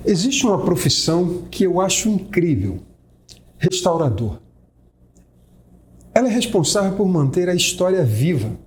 Existe uma profissão que eu acho incrível: restaurador. Ela é responsável por manter a história viva.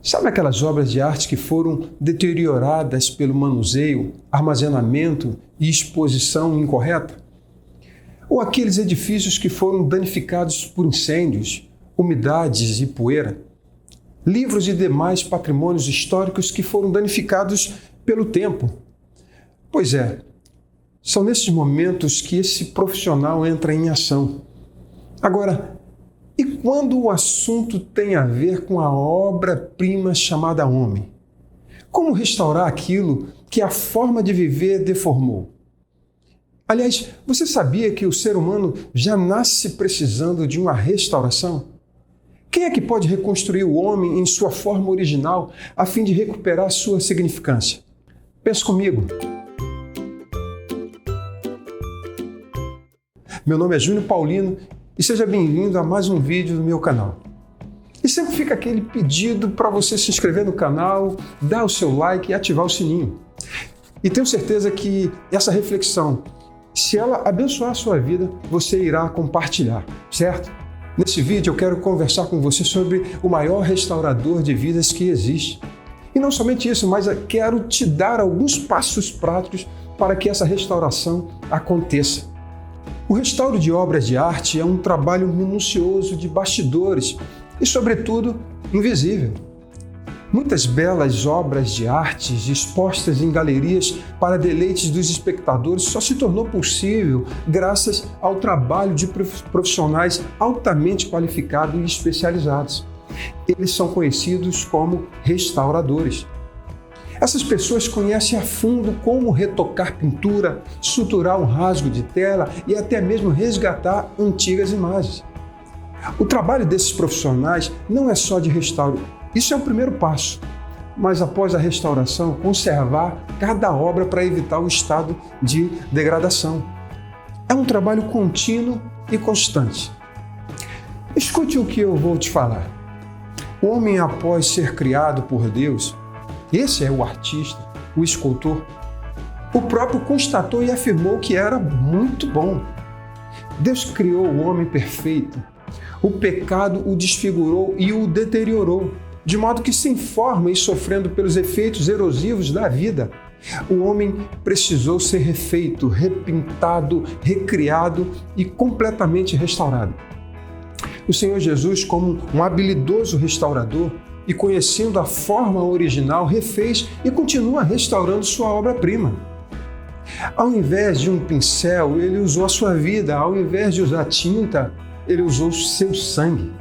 Sabe aquelas obras de arte que foram deterioradas pelo manuseio, armazenamento e exposição incorreta? Ou aqueles edifícios que foram danificados por incêndios, umidades e poeira? Livros e demais patrimônios históricos que foram danificados pelo tempo? Pois é, são nesses momentos que esse profissional entra em ação. Agora, e quando o assunto tem a ver com a obra-prima chamada homem? Como restaurar aquilo que a forma de viver deformou? Aliás, você sabia que o ser humano já nasce precisando de uma restauração? Quem é que pode reconstruir o homem em sua forma original a fim de recuperar sua significância? Pense comigo. Meu nome é Júnior Paulino e seja bem-vindo a mais um vídeo do meu canal. E sempre fica aquele pedido para você se inscrever no canal, dar o seu like e ativar o sininho. E tenho certeza que essa reflexão, se ela abençoar a sua vida, você irá compartilhar, certo? Nesse vídeo eu quero conversar com você sobre o maior restaurador de vidas que existe. E não somente isso, mas eu quero te dar alguns passos práticos para que essa restauração aconteça. O restauro de obras de arte é um trabalho minucioso de bastidores e, sobretudo, invisível. Muitas belas obras de arte expostas em galerias para deleites dos espectadores só se tornou possível graças ao trabalho de profissionais altamente qualificados e especializados. Eles são conhecidos como restauradores. Essas pessoas conhecem a fundo como retocar pintura, suturar um rasgo de tela e até mesmo resgatar antigas imagens. O trabalho desses profissionais não é só de restauro, isso é o primeiro passo. Mas após a restauração, conservar cada obra para evitar o estado de degradação. É um trabalho contínuo e constante. Escute o que eu vou te falar. O homem, após ser criado por Deus, esse é o artista, o escultor, o próprio constatou e afirmou que era muito bom. Deus criou o homem perfeito. O pecado o desfigurou e o deteriorou, de modo que, sem forma e sofrendo pelos efeitos erosivos da vida, o homem precisou ser refeito, repintado, recriado e completamente restaurado. O Senhor Jesus, como um habilidoso restaurador, e conhecendo a forma original, refez e continua restaurando sua obra-prima. Ao invés de um pincel, ele usou a sua vida. Ao invés de usar tinta, ele usou o seu sangue.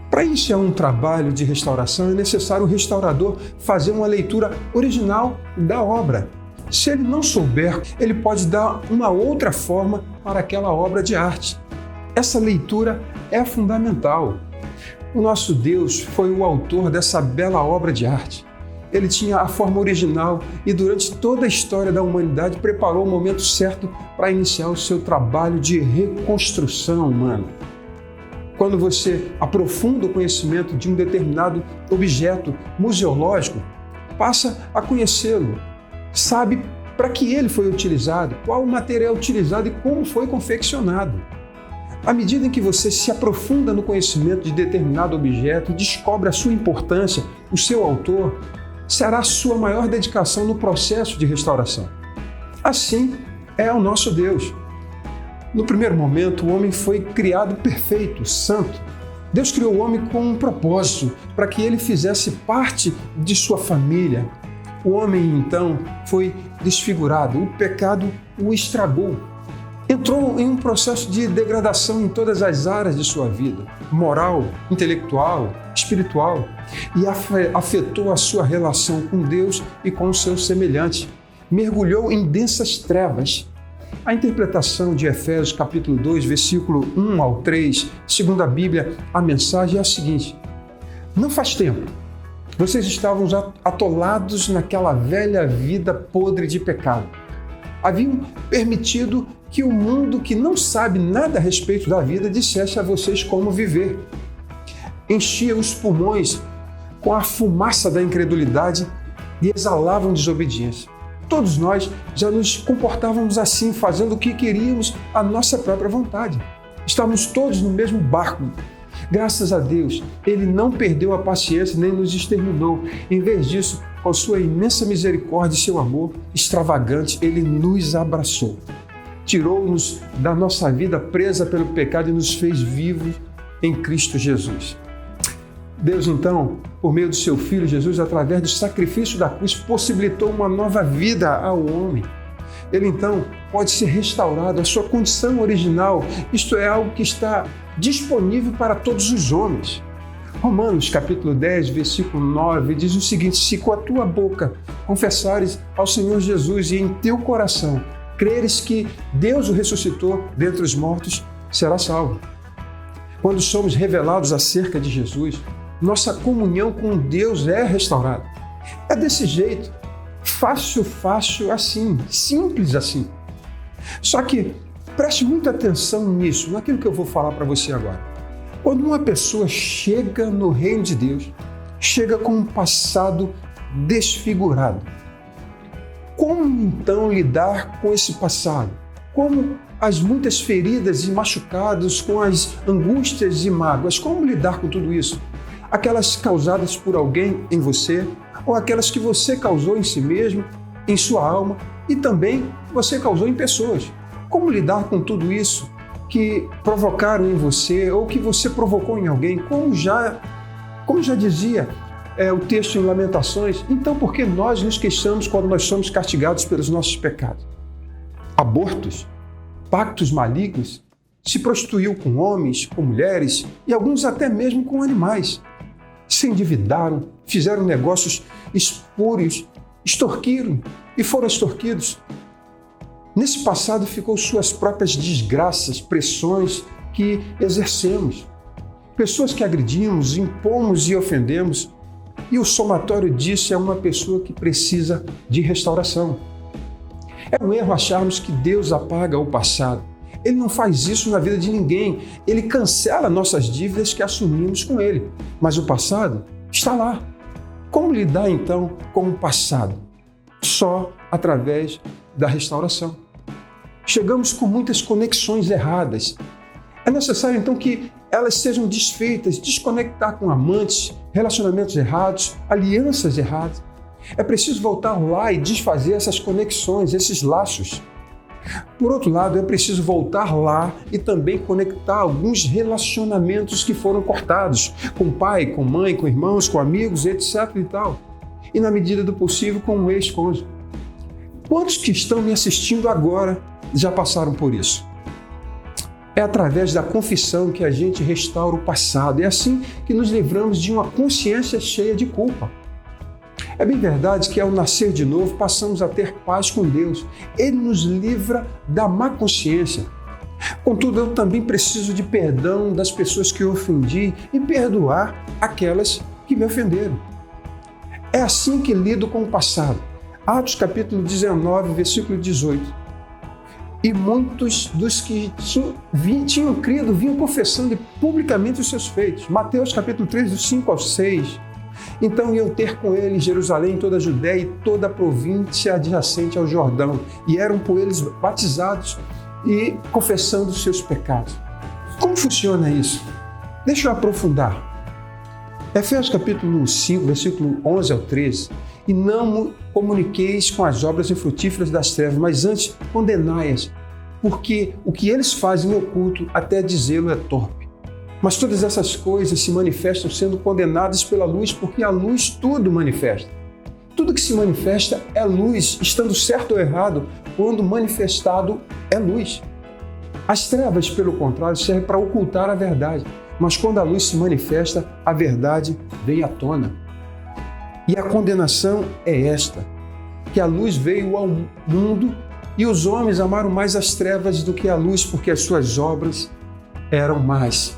Para iniciar um trabalho de restauração, é necessário o restaurador fazer uma leitura original da obra. Se ele não souber, ele pode dar uma outra forma para aquela obra de arte. Essa leitura é fundamental. O nosso Deus foi o autor dessa bela obra de arte. Ele tinha a forma original e durante toda a história da humanidade preparou o momento certo para iniciar o seu trabalho de reconstrução humana. Quando você aprofunda o conhecimento de um determinado objeto museológico, passa a conhecê-lo, sabe para que ele foi utilizado, qual o material utilizado e como foi confeccionado. À medida em que você se aprofunda no conhecimento de determinado objeto e descobre a sua importância, o seu autor, será a sua maior dedicação no processo de restauração. Assim é o nosso Deus. No primeiro momento, o homem foi criado perfeito, santo. Deus criou o homem com um propósito, para que ele fizesse parte de sua família. O homem, então, foi desfigurado, o pecado o estragou. Entrou em um processo de degradação em todas as áreas de sua vida, moral, intelectual, espiritual, e afetou a sua relação com Deus e com o seu semelhante. Mergulhou em densas trevas. A interpretação de Efésios capítulo 2, versículo 1 ao 3, segundo a Bíblia, a mensagem é a seguinte: não faz tempo, vocês estavam atolados naquela velha vida podre de pecado. Haviam permitido que o mundo que não sabe nada a respeito da vida dissesse a vocês como viver. Enchia os pulmões com a fumaça da incredulidade e exalavam desobediência. Todos nós já nos comportávamos assim, fazendo o que queríamos à nossa própria vontade. Estávamos todos no mesmo barco. Graças a Deus, Ele não perdeu a paciência nem nos exterminou. Em vez disso, com sua imensa misericórdia e seu amor extravagante, Ele nos abraçou. Tirou-nos da nossa vida presa pelo pecado e nos fez vivos em Cristo Jesus. Deus, então, por meio do seu Filho Jesus, através do sacrifício da cruz, possibilitou uma nova vida ao homem. Ele, então, pode ser restaurado à sua condição original. Isto é algo que está disponível para todos os homens. Romanos, capítulo 10, versículo 9, diz o seguinte: se com a tua boca confessares ao Senhor Jesus e em teu coração creres que Deus o ressuscitou dentre os mortos, serás salvo. Quando somos revelados acerca de Jesus, nossa comunhão com Deus é restaurada. É desse jeito, fácil assim, simples assim. Só que preste muita atenção nisso, naquilo que eu vou falar para você agora. Quando uma pessoa chega no reino de Deus, chega com um passado desfigurado. Como então lidar com esse passado? Como as muitas feridas e machucados, com as angústias e mágoas, como lidar com tudo isso? Aquelas causadas por alguém em você, ou aquelas que você causou em si mesmo, em sua alma, e também você causou em pessoas. Como lidar com tudo isso que provocaram em você, ou que você provocou em alguém? Como já dizia o texto em Lamentações, então por que nós nos queixamos quando nós somos castigados pelos nossos pecados? Abortos, pactos malignos, se prostituiu com homens, com mulheres e alguns até mesmo com animais. Se endividaram, fizeram negócios espúrios, extorquiram e foram extorquidos. Nesse passado ficou suas próprias desgraças, pressões que exercemos. Pessoas que agredimos, impomos e ofendemos. E o somatório disso é uma pessoa que precisa de restauração. É um erro acharmos que Deus apaga o passado. Ele não faz isso na vida de ninguém. Ele cancela nossas dívidas que assumimos com Ele. Mas o passado está lá. Como lidar então com o passado? Só através da restauração. Chegamos com muitas conexões erradas. É necessário então que elas sejam desfeitas, desconectar com amantes, relacionamentos errados, alianças erradas. É preciso voltar lá e desfazer essas conexões, esses laços. Por outro lado, é preciso voltar lá e também conectar alguns relacionamentos que foram cortados, com pai, com mãe, com irmãos, com amigos, etc. e tal. E na medida do possível com um ex-cônjuge. Quantos que estão me assistindo agora já passaram por isso? É através da confissão que a gente restaura o passado. É assim que nos livramos de uma consciência cheia de culpa. É bem verdade que ao nascer de novo passamos a ter paz com Deus. Ele nos livra da má consciência. Contudo, eu também preciso de perdão das pessoas que eu ofendi e perdoar aquelas que me ofenderam. É assim que lido com o passado. Atos capítulo 19, versículo 18. E muitos dos que tinham crido vinham confessando publicamente os seus feitos. Mateus capítulo 3, do 5 ao 6. Então iam ter com ele em Jerusalém, toda a Judéia e toda a província adjacente ao Jordão. E eram por eles batizados e confessando os seus pecados. Como funciona isso? Deixa eu aprofundar. Efésios capítulo 5, versículo 11 ao 13. E não comuniqueis com as obras infrutíferas das trevas, mas antes condenai-as, porque o que eles fazem oculto, até dizê-lo é torpe. Mas todas essas coisas se manifestam sendo condenadas pela luz, porque a luz tudo manifesta. Tudo que se manifesta é luz, estando certo ou errado, quando manifestado é luz. As trevas, pelo contrário, servem para ocultar a verdade, mas quando a luz se manifesta, a verdade vem à tona. E a condenação é esta, que a luz veio ao mundo e os homens amaram mais as trevas do que a luz, porque as suas obras eram más.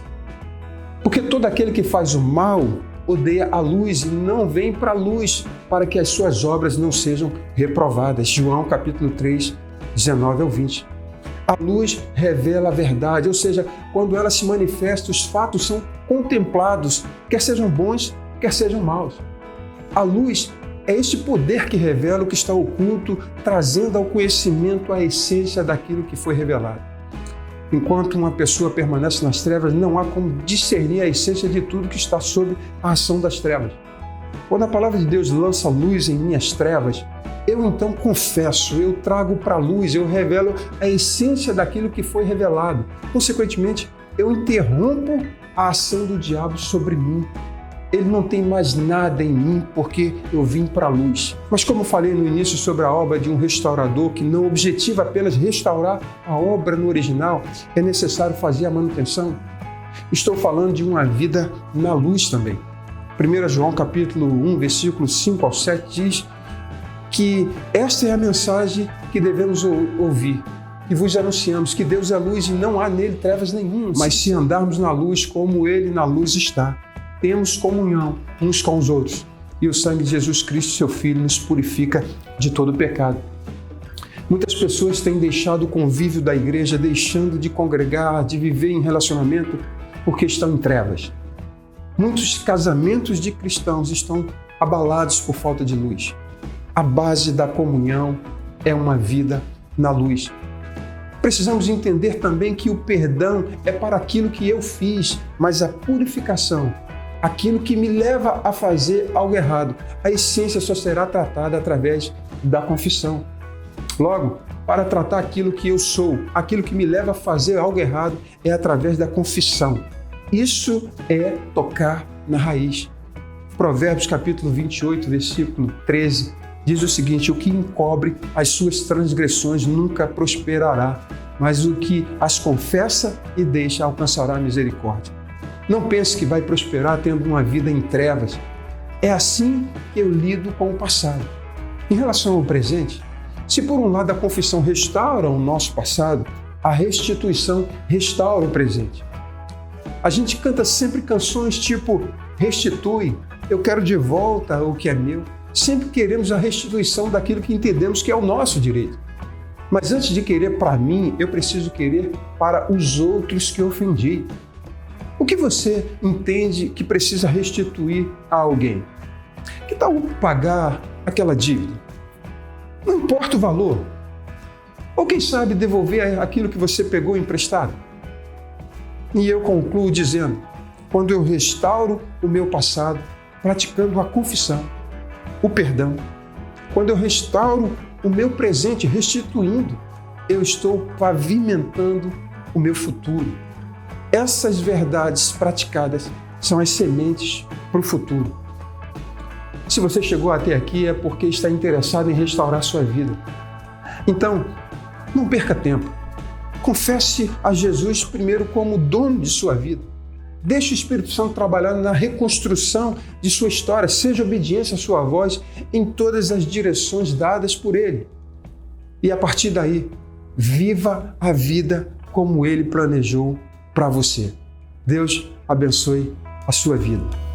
Porque todo aquele que faz o mal odeia a luz e não vem para a luz, para que as suas obras não sejam reprovadas. João capítulo 3, 19 ao 20. A luz revela a verdade, ou seja, quando ela se manifesta, os fatos são contemplados, quer sejam bons, quer sejam maus. A luz É este poder que revela o que está oculto, trazendo ao conhecimento a essência daquilo que foi revelado. Enquanto uma pessoa permanece nas trevas, não há como discernir a essência de tudo que está sob a ação das trevas. Quando a palavra de Deus lança luz em minhas trevas, eu então confesso, eu trago para a luz, eu revelo a essência daquilo que foi revelado. Consequentemente, eu interrompo a ação do diabo sobre mim. Ele não tem mais nada em mim porque eu vim para a luz. Mas como falei no início sobre a obra de um restaurador que não objetiva apenas restaurar a obra no original, é necessário fazer a manutenção. Estou falando de uma vida na luz também. 1 João capítulo 1, versículo 5 ao 7 diz que esta é a mensagem que devemos ouvir, que vos anunciamos, que Deus é luz e não há nele trevas nenhuma. Mas se andarmos na luz como ele na luz está, temos comunhão uns com os outros. E o sangue de Jesus Cristo, seu Filho, nos purifica de todo pecado. Muitas pessoas têm deixado o convívio da igreja, deixando de congregar, de viver em relacionamento, porque estão em trevas. Muitos casamentos de cristãos estão abalados por falta de luz. A base da comunhão é uma vida na luz. Precisamos entender também que o perdão é para aquilo que eu fiz, mas a purificação, aquilo que me leva a fazer algo errado, a essência só será tratada através da confissão. Logo, para tratar aquilo que eu sou, aquilo que me leva a fazer algo errado, é através da confissão. Isso é tocar na raiz. Provérbios capítulo 28, versículo 13, diz o seguinte: o que encobre as suas transgressões nunca prosperará, mas o que as confessa e deixa alcançará a misericórdia. Não pense que vai prosperar tendo uma vida em trevas. É assim que eu lido com o passado. Em relação ao presente, se por um lado a confissão restaura o nosso passado, a restituição restaura o presente. A gente canta sempre canções tipo restitui, eu quero de volta o que é meu. Sempre queremos a restituição daquilo que entendemos que é o nosso direito. Mas antes de querer para mim, eu preciso querer para os outros que ofendi. O que você entende que precisa restituir a alguém? Que tal pagar aquela dívida? Não importa o valor. Ou quem sabe devolver aquilo que você pegou emprestado? E eu concluo dizendo, quando eu restauro o meu passado, praticando a confissão, o perdão, quando eu restauro o meu presente, restituindo, eu estou pavimentando o meu futuro. Essas verdades praticadas são as sementes para o futuro. Se você chegou até aqui é porque está interessado em restaurar sua vida. Então, não perca tempo. Confesse a Jesus primeiro como dono de sua vida. Deixe o Espírito Santo trabalhar na reconstrução de sua história. Seja obediente à sua voz em todas as direções dadas por Ele. E a partir daí, viva a vida como Ele planejou para você. Deus abençoe a sua vida.